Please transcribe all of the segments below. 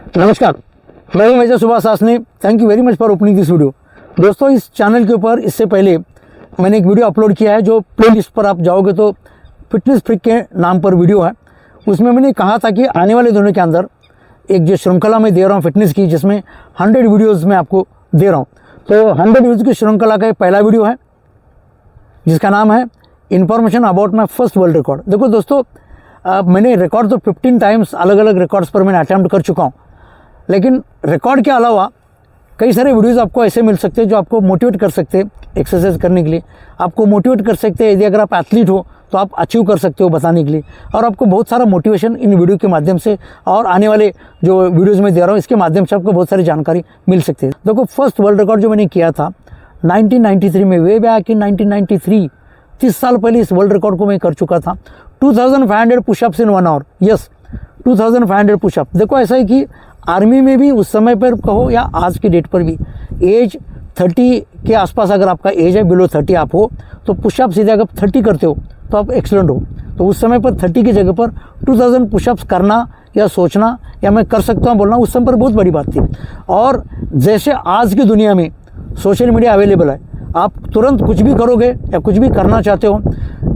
नमस्कार, मैं हूं major Subhash Sasne. Thank you very much for opening this video. दोस्तों, इस चैनल के ऊपर इससे पहले मैंने एक वीडियो अपलोड किया है जो प्लेलिस्ट पर आप जाओगे तो फिटनेस फ्रीक के नाम पर वीडियो है। उसमें मैंने कहा था कि आने वाले दिनों के अंदर एक जो श्रृंखला मैं दे रहा हूँ फिटनेस की, जिसमें 100 वीडियोज़ मैं आपको दे रहा हूँ। तो 100 वीडियोज़ की श्रृंखला का पहला वीडियो है जिसका नाम है information about my first world record. देखो दोस्तों, मैंने रिकॉर्ड तो 15 टाइम्स अलग अलग रिकॉर्ड्स पर मैंने अटैम्प्ट कर चुका हूँ, लेकिन रिकॉर्ड के अलावा कई सारे वीडियोस आपको ऐसे मिल सकते हैं जो आपको मोटिवेट कर सकते हैं एक्सरसाइज करने के लिए, आपको मोटिवेट कर सकते हैं। यदि अगर आप एथलीट हो तो आप अचीव कर सकते हो बताने के लिए, और आपको बहुत सारा मोटिवेशन इन वीडियो के माध्यम से और आने वाले जो वीडियोज़ में दे रहा हूँ इसके माध्यम से आपको बहुत सारी जानकारी मिल सकती है। देखो, फर्स्ट वर्ल्ड रिकॉर्ड जो मैंने किया था 1993 में, वे बैक इन 1993, 30 साल पहले इस वर्ल्ड रिकॉर्ड को मैं कर चुका था। 2500 pushups in 1 hour. Yes, 2500 pushup. देखो, ऐसा है कि आर्मी में भी उस समय पर कहो या आज की डेट पर भी एज 30 के आसपास अगर आपका एज है, बिलो 30 आप हो, तो पुशअप सीधे अगर 30 करते हो तो आप एक्सीलेंट हो। तो उस समय पर 30 की जगह पर 2000 पुशअप्स करना या सोचना या मैं कर सकता हूँ बोलना उस समय पर बहुत बड़ी बात थी। और जैसे आज की दुनिया में सोशल मीडिया अवेलेबल है, आप तुरंत कुछ भी करोगे या कुछ भी करना चाहते हो,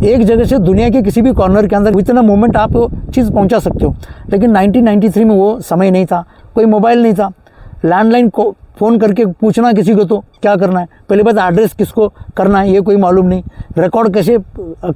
एक जगह से दुनिया के किसी भी कॉर्नर के अंदर विथिन अ मोमेंट आप वो चीज़ पहुंचा सकते हो। लेकिन 1993 में वो समय नहीं था, कोई मोबाइल नहीं था, लैंडलाइन को फ़ोन करके पूछना किसी को तो क्या करना है, पहली बात एड्रेस किसको करना है ये कोई मालूम नहीं, रिकॉर्ड कैसे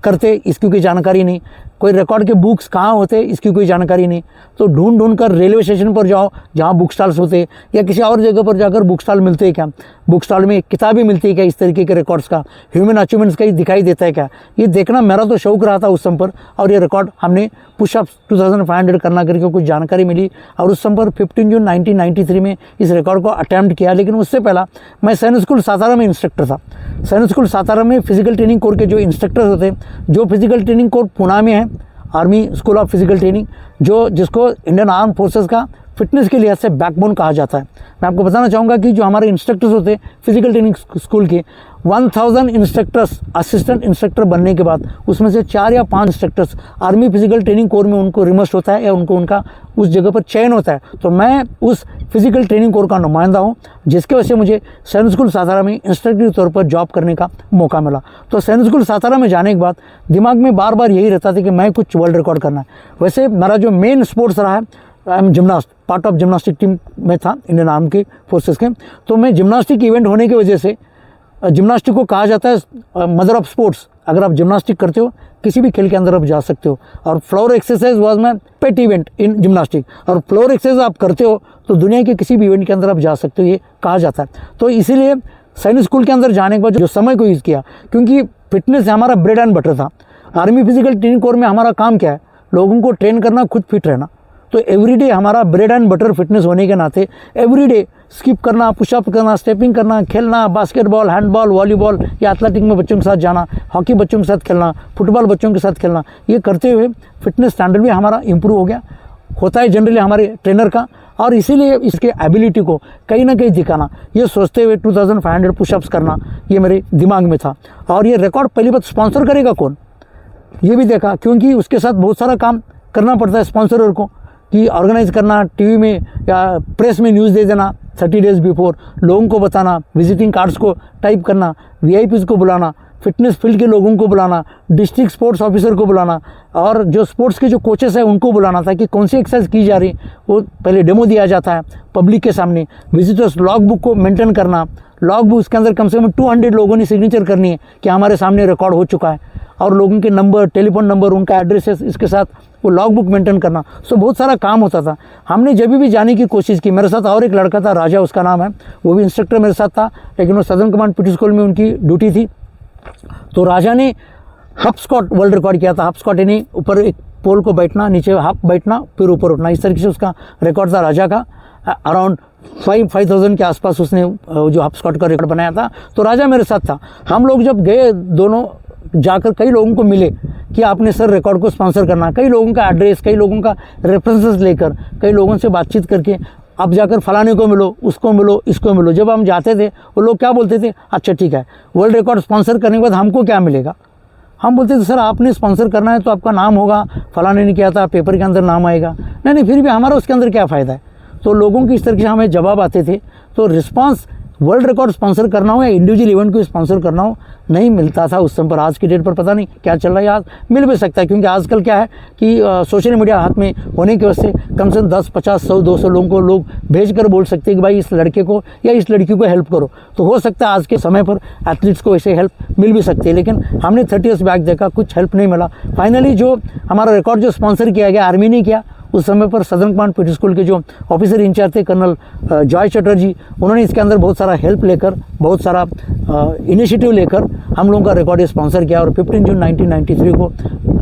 करते इसकी कोई जानकारी नहीं, कोई रिकॉर्ड के बुक्स कहाँ होते इसकी कोई जानकारी नहीं। तो ढूंढ ढूंढ कर रेलवे स्टेशन पर जाओ जहाँ बुक स्टॉल्स होते, या किसी और जगह पर जाकर बुक स्टॉल मिलते हैं क्या, बुक स्टॉल में किताबें मिलती है क्या इस तरीके के रिकॉर्ड्स का, ह्यूमन अचीवमेंट्स का ही दिखाई देता है क्या, ये देखना मेरा तो शौक रहा था उस समय पर। और ये रिकॉर्ड हमने पुशअप्स 2500 करना करके कुछ जानकारी मिली, और उस समय पर 15 जून 1993 में इस रिकॉर्ड को अटैम्प्ट किया। लेकिन उससे पहला मैं सैनिक स्कूल सातारा में इंस्ट्रक्टर था। सैनिक स्कूल सातारा में फिजिकल ट्रेनिंग कोर के जो इंस्ट्रक्टर होते हैं, जो फिजिकल ट्रेनिंग कोर पुणे में है, army school of physical training, जो जिसको इंडियन आर्म फोर्सेस का फिटनेस के लिहाज से बैकबोन कहा जाता है। मैं आपको बताना चाहूँगा कि जो हमारे इंस्ट्रक्टर्स होते हैं फिजिकल ट्रेनिंग स्कूल के, 1000 इंस्ट्रक्टर्स असिस्टेंट इंस्ट्रक्टर बनने के बाद उसमें से 4 या 5 instructors army physical training core में उनको रिमस्ट होता है या उनका उस जगह पर चयन होता है। तो मैं उस फिजिकल ट्रेनिंग कोर का नुमाइंदा हूँ, जिसके वजह से मुझे सैनिक स्कूल सातारा में इंस्ट्रक्टर के तौर पर जॉब करने का मौका मिला। तो सैनिक स्कूल सातारा में जाने के बाद दिमाग में बार बार यही रहता था कि मैं कुछ वर्ल्ड रिकॉर्ड करना है। वैसे मेरा जो मेन स्पोर्ट्स रहा है, I am gymnast, part of gymnastic team में था इंडियन आर्मी के फोर्सेस के। तो मैं जिम्नास्टिक इवेंट होने की वजह से, जिम्नास्टिक को कहा जाता है मदर ऑफ स्पोर्ट्स। अगर आप जिम्नास्टिक करते हो किसी भी खेल के अंदर आप जा सकते हो, और floor exercise was my pet event in gymnastic. और फ्लोर एक्सरसाइज आप करते हो तो दुनिया के किसी भी इवेंट के अंदर आप जा सकते हो, ये कहा जाता है। तो इसीलिए सैनिक स्कूल के अंदर जाने के बाद जो समय को यूज़ किया, क्योंकि फिटनेस हमारा ब्रेड एंड बटर था। आर्मी फिजिकल ट्रेनिंग कोर में हमारा काम क्या है, लोगों को ट्रेन करना, खुद फिट रहना। तो एवरीडे हमारा ब्रेड एंड बटर फिटनेस होने के नाते एवरीडे स्किप करना, पुशअप करना, स्टेपिंग करना, खेलना, बास्केटबॉल, हैंडबॉल, वॉलीबॉल या एथलेटिक में बच्चों के साथ जाना, हॉकी बच्चों के साथ खेलना, फुटबॉल बच्चों के साथ खेलना, ये करते हुए फिटनेस स्टैंडर्ड भी हमारा इंप्रूव हो गया, होता है जनरली हमारे ट्रेनर का। और इसीलिए इसके एबिलिटी को कहीं ना कहीं दिखाना, ये सोचते हुए 2500 पुशअप्स करना ये मेरे दिमाग में था। और ये रिकॉर्ड पहली बात स्पॉन्सर करेगा कौन, ये भी देखा, क्योंकि उसके साथ बहुत सारा काम करना पड़ता है स्पॉन्सर को, कि ऑर्गेनाइज करना, टीवी में या प्रेस में न्यूज़ दे देना 30 डेज़ बिफोर, लोगों को बताना, विजिटिंग कार्ड्स को टाइप करना, वीआईपीज़ को बुलाना, फिटनेस फील्ड के लोगों को बुलाना, डिस्ट्रिक्ट स्पोर्ट्स ऑफिसर को बुलाना, और जो स्पोर्ट्स के जो कोचेस हैं उनको बुलाना था कि कौन सी एक्सरसाइज की जा रही वो पहले डेमो दिया जाता है पब्लिक के सामने। विजिटर्स लॉग बुक को मेंटेन करना, लॉग बुक उसके अंदर कम से कम 200 लोगों ने सिग्नेचर करनी है कि हमारे सामने रिकॉर्ड हो चुका है, और लोगों के नंबर, टेलीफोन नंबर, उनका एड्रेसेस, इसके साथ वो लॉग बुक मेंटेन करना। सो बहुत सारा काम होता था। हमने जब भी जाने की कोशिश की, मेरे साथ और एक लड़का था, राजा उसका नाम है, वो भी इंस्ट्रक्टर मेरे साथ था, लेकिन वो सदर्न कमांड पीटी स्कूल में उनकी ड्यूटी थी। तो राजा ने हप स्क्वाट वर्ल्ड रिकॉर्ड किया था। हप स्क्वाट यानी ऊपर एक पोल को बैठना, नीचे हप बैठना, फिर ऊपर उठना, इस तरीके से उसका रिकॉर्ड था राजा का। अराउंड 5000 के आसपास उसने जो हप स्क्वाट का रिकॉर्ड बनाया था। तो राजा मेरे साथ था। हम लोग जब गए दोनों जाकर कई लोगों को मिले कि आपने सर रिकॉर्ड को स्पॉन्सर करना, कई लोगों का एड्रेस, कई लोगों का रेफरेंसेस लेकर, कई लोगों से बातचीत करके आप जाकर फलाने को मिलो, उसको मिलो, इसको मिलो। जब हम जाते थे वो लोग क्या बोलते थे, अच्छा ठीक है, वर्ल्ड रिकॉर्ड स्पॉन्सर करने के बाद हमको क्या मिलेगा। हम बोलते थे सर आपने स्पॉन्सर करना है तो आपका नाम होगा, फलाने ने किया था, पेपर के अंदर नाम आएगा। नहीं, फिर भी हमारा उसके अंदर क्या फ़ायदा है। तो लोगों की इस तरह से हमें जवाब आते थे, तो रिस्पांस वर्ल्ड रिकॉर्ड स्पॉन्सर करना हो या इंडिविजुअल इवेंट को स्पॉन्सर करना हो नहीं मिलता था उस समय पर। आज की डेट पर पता नहीं क्या चल रहा है, आज मिल भी सकता है, क्योंकि आजकल क्या है कि सोशल मीडिया हाथ में होने की वजह से कम से कम 10, 50, 100, 200 लोगों को लोग भेज कर बोल सकते हैं कि भाई इस लड़के को या इस लड़की को हेल्प करो। तो हो सकता है आज के समय पर एथलीट्स को ऐसे हेल्प मिल भी सकती है, लेकिन हमने 30 ईयर्स बैक देखा कुछ हेल्प नहीं मिला। फाइनली जो हमारा रिकॉर्ड जो स्पॉन्सर किया गया, आर्मी ने किया, उस समय पर सदर्न कमांड पीटी स्कूल के जो ऑफिसर इंचार्ज थे कर्नल जॉय चटर्जी, उन्होंने इसके अंदर बहुत सारा हेल्प लेकर, बहुत सारा इनिशिएटिव लेकर हम लोगों का रिकॉर्ड स्पॉन्सर किया। और 15 जून 1993 को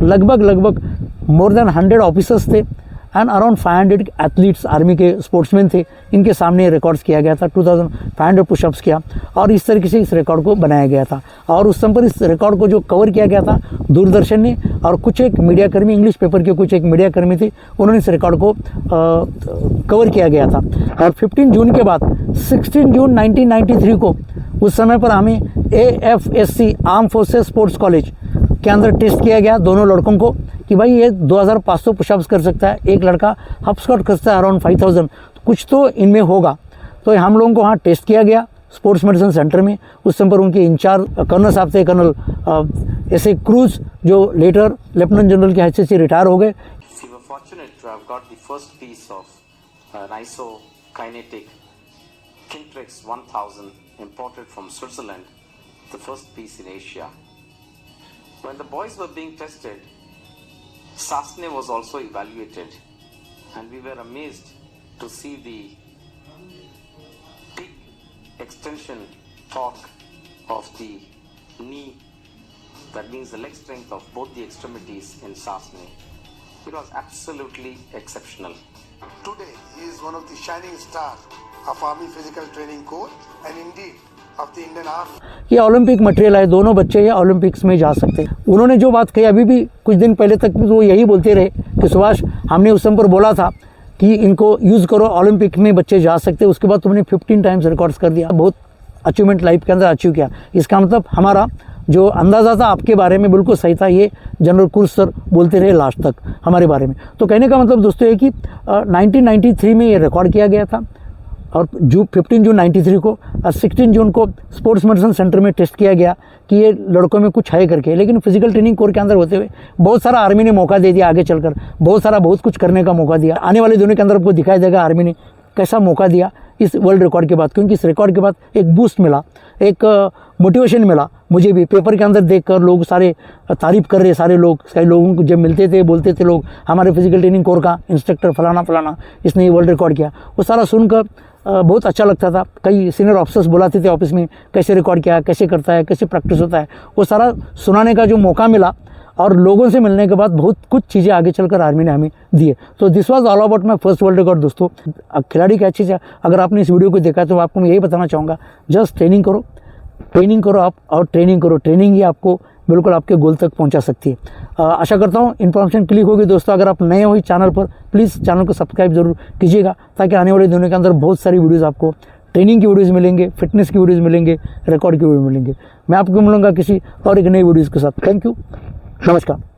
लगभग मोर देन 100 ऑफिसर्स थे एंड अराउंड 500 एथलीट्स, आर्मी के स्पोर्ट्समैन थे, इनके सामने रिकॉर्ड्स किया गया था। 2500 पुशअप्स किया और इस तरीके से इस रिकॉर्ड को बनाया गया था। और उस समय पर इस रिकॉर्ड को जो कवर किया गया था दूरदर्शन ने, और कुछ एक मीडिया कर्मी, इंग्लिश पेपर के कुछ एक मीडिया कर्मी थे, उन्होंने इस रिकॉर्ड को कवर किया गया था। और 15 जून के बाद 16 जून 1993 को उस समय पर हमें AFSC arm forces sports college के अंदर टेस्ट किया गया दोनों लड़कों को कि भाई ये 2500 पुशअप्स कर सकता है, एक लड़का हॉपस्कॉट कर सकता है अराउंड 5000, कुछ तो इनमें होगा। तो हम लोगों को वहाँ टेस्ट किया गया स्पोर्ट्स मेडिसिन सेंटर में। उस समय पर उनके इंचार्ज कर्नल साहब थे, कर्नल एस.ए. क्रूज, जो लेटर लेफ्टिनेंट जनरल के हैसियत से रिटायर हो गए। We were fortunate to have got the first piece of an isokinetic Kintrix 1000 imported from Switzerland, the first piece in Asia. When the boys were being tested, Sasne was also evaluated, and we were amazed to see the peak extension torque of the knee, that means the leg strength of both the extremities in Sasne. It was absolutely exceptional. Today, he is one of the shining stars of Army Physical Training Corps and indeed of the Indian Army. ये Olympic material है, दोनों बच्चे ये Olympics में जा सकते हैं। उन्होंने जो बात कही अभी भी कुछ दिन पहले तक भी वो यही बोलते रहे कि सुभाष, हमने उस समय पर बोला था कि इनको यूज़ करो, ओलंपिक में बच्चे जा सकते हैं। उसके बाद तुमने 15 टाइम्स रिकॉर्ड्स कर दिया, बहुत अचीवमेंट लाइफ के अंदर अचीव किया। इसका मतलब हमारा जो अंदाज़ा था आपके बारे में बिल्कुल सही था, ये जनरल कुर्स सर बोलते रहे लास्ट तक हमारे बारे में। तो कहने का मतलब दोस्तों ये कि 1993 में ये रिकॉर्ड किया गया था और 15 जून 93 को और 16 जून को स्पोर्ट्स मेडिसिन सेंटर में टेस्ट किया गया कि ये लड़कों में कुछ है करके। लेकिन फिजिकल ट्रेनिंग कोर के अंदर होते हुए बहुत सारा आर्मी ने मौका दे दिया, आगे चलकर बहुत कुछ करने का मौका दिया। आने वाले दिनों के अंदर आपको दिखाई देगा आर्मी ने कैसा मौका दिया इस वर्ल्ड रिकॉर्ड के बाद, क्योंकि इस रिकॉर्ड के बाद एक बूस्ट मिला, एक मोटिवेशन मिला। मुझे भी पेपर के अंदर देखकर लोग सारे तारीफ़ कर रहे, सारे लोगों को जब मिलते थे बोलते थे लोग, हमारे फिजिकल ट्रेनिंग कोर का इंस्ट्रक्टर फलाना इसने ये वर्ल्ड रिकॉर्ड किया। वो सारा सुनकर बहुत अच्छा लगता था। कई सीनियर ऑफिसर्स बुलाते थे ऑफिस में, कैसे रिकॉर्ड किया, कैसे करता है, कैसे प्रैक्टिस होता है, वो सारा सुनाने का जो मौका मिला और लोगों से मिलने के बाद बहुत कुछ चीज़ें आगे चलकर आर्मी ने हमें दिए। तो this was all about my first world record. दोस्तों, खिलाड़ी क्या चीज़ है, अगर आपने इस वीडियो को देखा है तो आपको मैं यही बताना चाहूँगा, जस्ट ट्रेनिंग करो आप, और ट्रेनिंग करो। ट्रेनिंग ही आपको बिल्कुल आपके गोल तक पहुंचा सकती है। आशा करता हूं इन्फॉर्मेशन क्लिक होगी। दोस्तों, अगर आप नए हो इस चैनल पर, प्लीज़ चैनल को सब्सक्राइब जरूर कीजिएगा, ताकि आने वाले दिनों के अंदर बहुत सारी वीडियोज़ आपको ट्रेनिंग की वीडियोज़ मिलेंगे, फिटनेस की वीडियोज़ मिलेंगे, रिकॉर्ड की वीडियो मिलेंगे। मैं आपको मिलूंगा किसी और एक नई वीडियोज़ के साथ। थैंक यू, नमस्कार।